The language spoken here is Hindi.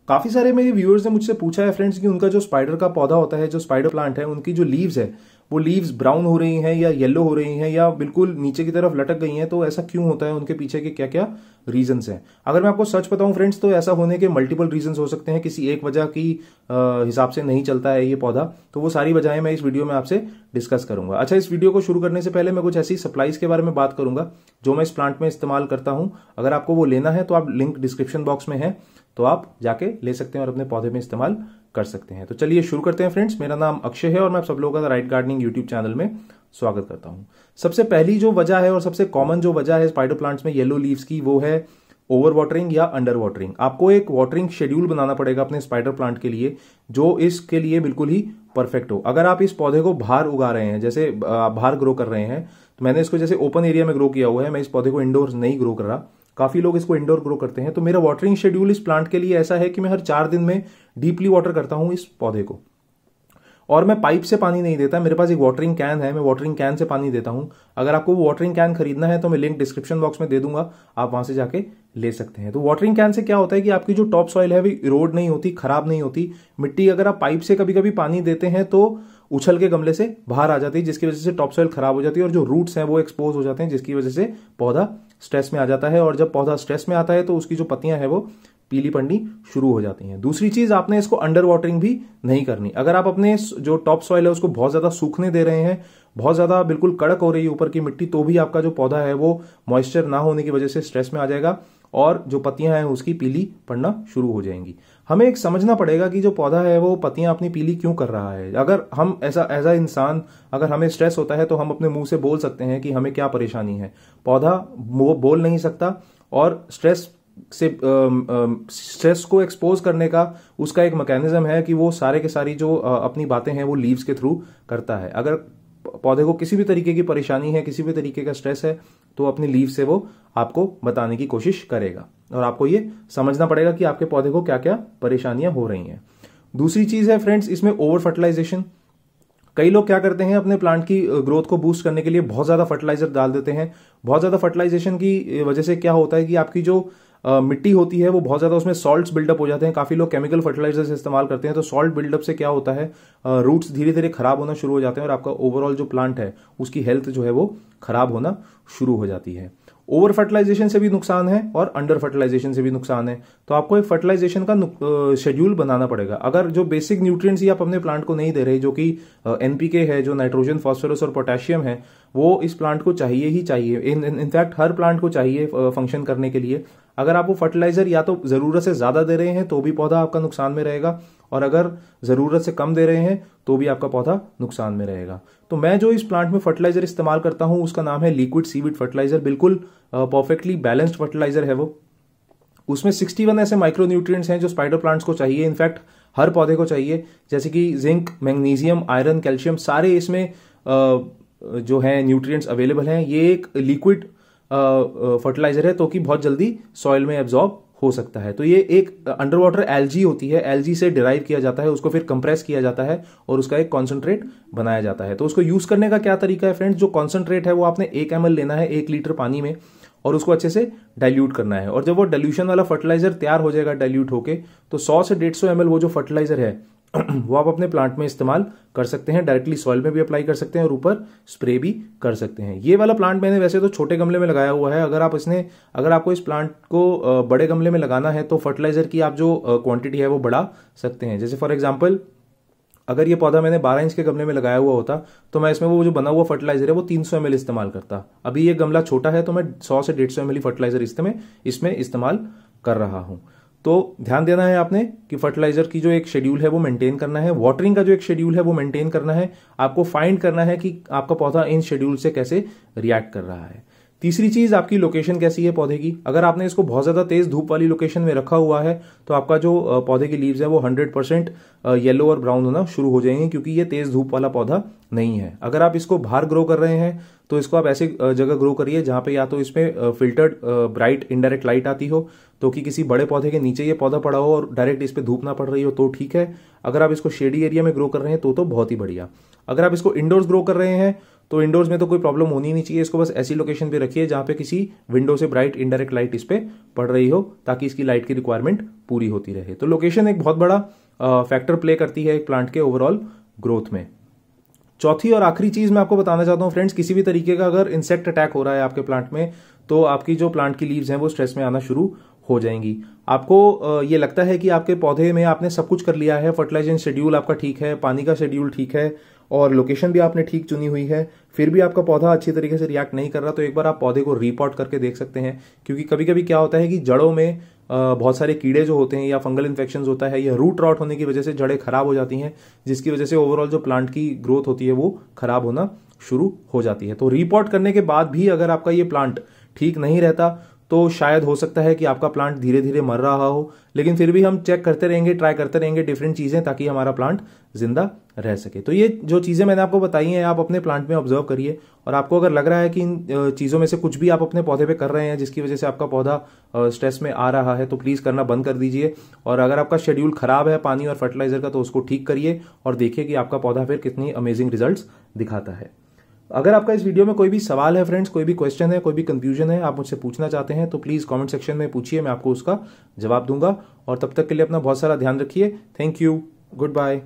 काफी सारे मेरे व्यूअर्स ने मुझसे पूछा है फ्रेंड्स कि उनका जो स्पाइडर का पौधा होता है, जो स्पाइडर प्लांट है, उनकी जो लीव्स है वो लीव्स ब्राउन हो रही हैं या येलो हो रही हैं या बिल्कुल नीचे की तरफ लटक गई हैं, तो ऐसा क्यों होता है, उनके पीछे के क्या क्या रीजंस हैं। अगर मैं आपको सच बताऊं फ्रेंड्स, तो ऐसा होने के मल्टीपल रीजंस हो सकते हैं। किसी एक वजह की हिसाब से नहीं चलता है ये पौधा, तो वो सारी वजहें मैं इस वीडियो में आपसे डिस्कस करूंगा। अच्छा, इस वीडियो को शुरू करने से पहले मैं कुछ ऐसी सप्लाईज के बारे में बात करूंगा जो मैं इस प्लांट में इस्तेमाल करता हूं। अगर आपको वो लेना है तो आप लिंक डिस्क्रिप्शन बॉक्स में है, तो आप जाके ले सकते हैं और अपने पौधे में इस्तेमाल कर सकते हैं। तो चलिए शुरू करते हैं फ्रेंड्स। मेरा नाम अक्षय है और मैं आप सब लोगों का राइट गार्डनिंग यूट्यूब चैनल में स्वागत करता हूं। सबसे पहली जो वजह है और सबसे कॉमन जो वजह है स्पाइडर प्लांट्स में येलो लीव्स की, वो है ओवर वाटरिंग या अंडर वाटरिंग। आपको एक वाटरिंग शेड्यूल बनाना पड़ेगा अपने स्पाइडर प्लांट के लिए, जो इसके लिए बिल्कुल ही परफेक्ट हो। अगर आप इस पौधे को बाहर उगा रहे हैं, जैसे बाहर ग्रो कर रहे हैं, तो मैंने इसको जैसे ओपन एरिया में ग्रो किया हुआ है, मैं इस पौधे को इंडोर नहीं ग्रो कर रहा। काफी लोग इसको इंडोर ग्रो करते हैं। तो मेरा वाटरिंग शेड्यूल इस प्लांट के लिए ऐसा है कि मैं हर 4 दिन में डीपली वाटर करता हूं इस पौधे को, और मैं पाइप से पानी नहीं देता। मेरे पास एक वाटरिंग कैन है, मैं वाटरिंग कैन से पानी देता हूं। अगर आपको वो वाटरिंग कैन खरीदना है तो मैं लिंक डिस्क्रिप्शन बॉक्स में दे दूंगा, आप वहां से जाके ले सकते हैं। तो वाटरिंग कैन से क्या होता है कि आपकी जो टॉप सॉइल है वो इरोड नहीं होती, खराब नहीं होती। मिट्टी अगर आप पाइप से कभी कभी पानी देते हैं तो उछल के गमले से बाहर आ जाती है, जिसकी वजह से टॉप सॉइल खराब हो जाती है और जो रूट्स हैं वो एक्सपोज हो जाते हैं, जिसकी वजह से पौधा स्ट्रेस में आ जाता है। और जब पौधा स्ट्रेस में आता है तो उसकी जो पत्तियां हैं वो पीली पड़नी शुरू हो जाती हैं। दूसरी चीज, आपने इसको अंडर वाटरिंग भी नहीं करनी। अगर आप अपने जो टॉप सॉइल है उसको बहुत ज्यादा सूखने दे रहे हैं, बहुत ज्यादा बिल्कुल कड़क हो रही है ऊपर की मिट्टी, तो भी आपका जो पौधा है वो मॉइस्चर ना होने की वजह से स्ट्रेस में आ जाएगा और जो पत्तियां हैं उसकी पीली पड़ना शुरू हो जाएंगी। हमें एक समझना पड़ेगा कि जो पौधा है वो पत्तियां अपनी पीली क्यों कर रहा है। अगर हम एज इंसान अगर हमें स्ट्रेस होता है तो हम अपने मुंह से बोल सकते हैं कि हमें क्या परेशानी है। पौधा वो बोल नहीं सकता, और स्ट्रेस को एक्सपोज करने का उसका एक मैकेनिज्म है कि वो सारे के सारी जो अपनी बातें हैं वो लीव्स के थ्रू करता है। अगर पौधे को किसी भी तरीके की परेशानी है, किसी भी तरीके का स्ट्रेस है, तो अपनी लीव से वो आपको बताने की कोशिश करेगा, और आपको ये समझना पड़ेगा कि आपके पौधे को क्या क्या परेशानियां हो रही हैं। दूसरी चीज है फ्रेंड्स, इसमें ओवर फर्टिलाइजेशन। कई लोग क्या करते हैं, अपने प्लांट की ग्रोथ को बूस्ट करने के लिए बहुत ज्यादा फर्टिलाइजर डाल देते हैं। बहुत ज्यादा फर्टिलाइजेशन की वजह से क्या होता है कि आपकी जो मिट्टी होती है वो बहुत ज्यादा उसमें सॉल्ट्स बिल्डअप हो जाते हैं। काफी लोग केमिकल फर्टिलाइजर्स इस्तेमाल करते हैं, तो सॉल्ट बिल्डअप से क्या होता है, रूट्स धीरे धीरे खराब होना शुरू हो जाते हैं और आपका ओवरऑल जो प्लांट है उसकी हेल्थ जो है वो खराब होना शुरू हो जाती है। ओवर फर्टिलाइजेशन से भी नुकसान है और अंडर फर्टिलाइजेशन से भी नुकसान है। तो आपको एक फर्टिलाइजेशन का शेड्यूल बनाना पड़ेगा। अगर जो बेसिक न्यूट्रिएंट्स ही आप अपने प्लांट को नहीं दे रहे, जो कि एनपीके है, जो नाइट्रोजन, फास्फोरस और पोटेशियम है, वो इस प्लांट को चाहिए ही चाहिए। इनफैक्ट हर प्लांट को चाहिए फंक्शन करने के लिए। अगर आप वो फर्टिलाइजर या तो जरूरत से ज्यादा दे रहे हैं तो भी पौधा आपका नुकसान में रहेगा, और अगर जरूरत से कम दे रहे हैं तो भी आपका पौधा नुकसान में रहेगा। तो मैं जो इस प्लांट में फर्टिलाइजर इस्तेमाल करता हूं उसका नाम है लिक्विड सीविड फर्टिलाइजर। बिल्कुल परफेक्टली बैलेंस्ड फर्टिलाइजर है वो। उसमें 61 ऐसे माइक्रो न्यूट्रिएंट्स हैं जो स्पाइडर प्लांट्स को चाहिए, इनफैक्ट हर पौधे को चाहिए, जैसे कि जिंक, मैग्नीशियम, आयरन, कैल्शियम, सारे इसमें जो है न्यूट्रिएंट्स अवेलेबल हैं। ये एक लिक्विड फर्टिलाइजर है, तो कि बहुत जल्दी सॉइल में एब्जॉर्ब हो सकता है। तो ये एक अंडर वाटर एल्गी होती है, एल्गी से डिराइव किया जाता है, उसको फिर कंप्रेस किया जाता है और उसका एक कॉन्सेंट्रेट बनाया जाता है। तो उसको यूज करने का क्या तरीका है फ्रेंड्स, जो कॉन्सेंट्रेट है वो आपने 1 ml लेना है 1 लीटर पानी में, और उसको अच्छे से डाइल्यूट करना है। और जब वो डाइल्यूशन वाला फर्टिलाइजर तैयार हो जाएगा डाइल्यूट होके, तो 100 से 150 ml वो जो फर्टिलाइजर है वो आप अपने प्लांट में इस्तेमाल कर सकते हैं। डायरेक्टली सॉइल में भी अप्लाई कर सकते हैं और ऊपर स्प्रे भी कर सकते हैं। ये वाला प्लांट मैंने वैसे तो छोटे गमले में लगाया हुआ है। अगर आपको इस प्लांट को बड़े गमले में लगाना है तो फर्टिलाइजर की आप जो क्वांटिटी है वो बढ़ा सकते हैं। जैसे फॉर एग्जांपल, अगर ये पौधा मैंने 12 इंच के गमले में लगाया हुआ होता तो मैं इसमें वो जो बना हुआ फर्टिलाइजर है वो 300 ml इस्तेमाल करता। अभी ये गमला छोटा है तो मैं 100 से 150 ml फर्टिलाइजर इसमें इस्तेमाल कर रहा हूं। तो ध्यान देना है आपने कि फर्टिलाइजर की जो एक शेड्यूल है वो मेंटेन करना है, वाटरिंग का जो एक शेड्यूल है वो मेंटेन करना है। आपको फाइंड करना है कि आपका पौधा इन शेड्यूल से कैसे रिएक्ट कर रहा है। तीसरी चीज, आपकी लोकेशन कैसी है पौधे की। अगर आपने इसको बहुत ज्यादा तेज धूप वाली लोकेशन में रखा हुआ है तो आपका जो पौधे की लीव्स है वो 100% येलो और ब्राउन होना शुरू हो जाएंगे, क्योंकि ये तेज धूप वाला पौधा नहीं है। अगर आप इसको बाहर ग्रो कर रहे हैं तो इसको आप ऐसे जगह ग्रो करिए जहां पे या तो इसमें फिल्टर्ड ब्राइट इनडायरेक्ट लाइट आती हो, तो कि किसी बड़े पौधे के नीचे ये पौधा पड़ा हो और डायरेक्ट इस पे धूप ना पड़ रही हो तो ठीक है। अगर आप इसको शेडी एरिया में ग्रो कर रहे हैं तो बहुत ही बढ़िया। अगर आप इसको इंडोर्स ग्रो कर रहे हैं तो इंडोर्स में तो कोई प्रॉब्लम होनी नहीं चाहिए। इसको बस ऐसी लोकेशन पे रखिए जहां पे किसी विंडो से ब्राइट इनडायरेक्ट लाइट इस पे पड़ रही हो, ताकि इसकी लाइट की रिक्वायरमेंट पूरी होती रहे। तो लोकेशन एक बहुत बड़ा फैक्टर प्ले करती है एक प्लांट के ओवरऑल ग्रोथ में। चौथी और आखिरी चीज मैं आपको बताना चाहता हूं फ्रेंड्स, किसी भी तरीके का अगर इंसेक्ट अटैक हो रहा है आपके प्लांट में, तो आपकी जो प्लांट की लीव्स हैं वो स्ट्रेस में आना शुरू हो जाएंगी। आपको ये लगता है कि आपके पौधे में आपने सब कुछ कर लिया है, फर्टिलाइजेशन शेड्यूल आपका ठीक है, पानी का शेड्यूल ठीक है और लोकेशन भी आपने ठीक चुनी हुई है, फिर भी आपका पौधा अच्छी तरीके से रिएक्ट नहीं कर रहा, तो एक बार आप पौधे को रीपॉट करके देख सकते हैं। क्योंकि कभी कभी क्या होता है कि जड़ों में बहुत सारे कीड़े जो होते हैं या फंगल इन्फेक्शन होता है या रूट रॉट होने की वजह से जड़ें खराब हो जाती हैं, जिसकी वजह से ओवरऑल जो प्लांट की ग्रोथ होती है वो खराब होना शुरू हो जाती है। तो रीपॉट करने के बाद भी अगर आपका ये प्लांट ठीक नहीं रहता, तो शायद हो सकता है कि आपका प्लांट धीरे धीरे मर रहा हो, लेकिन फिर भी हम चेक करते रहेंगे, ट्राई करते रहेंगे डिफरेंट चीजें, ताकि हमारा प्लांट जिंदा रह सके। तो ये जो चीजें मैंने आपको बताई हैं आप अपने प्लांट में ऑब्जर्व करिए, और आपको अगर लग रहा है कि इन चीजों में से कुछ भी आप अपने पौधे पे कर रहे हैं जिसकी वजह से आपका पौधा स्ट्रेस में आ रहा है, तो प्लीज करना बंद कर दीजिए। और अगर आपका शेड्यूल खराब है पानी और फर्टिलाइजर का, तो उसको ठीक करिए और देखिए कि आपका पौधा फिर कितनी अमेजिंग रिजल्ट्स दिखाता है। अगर आपका इस वीडियो में कोई भी सवाल है फ्रेंड्स, कोई भी क्वेश्चन है, कोई भी कंफ्यूजन है, आप मुझसे पूछना चाहते हैं, तो प्लीज कमेंट सेक्शन में पूछिए, मैं आपको उसका जवाब दूंगा। और तब तक के लिए अपना बहुत सारा ध्यान रखिए। Thank you, good bye.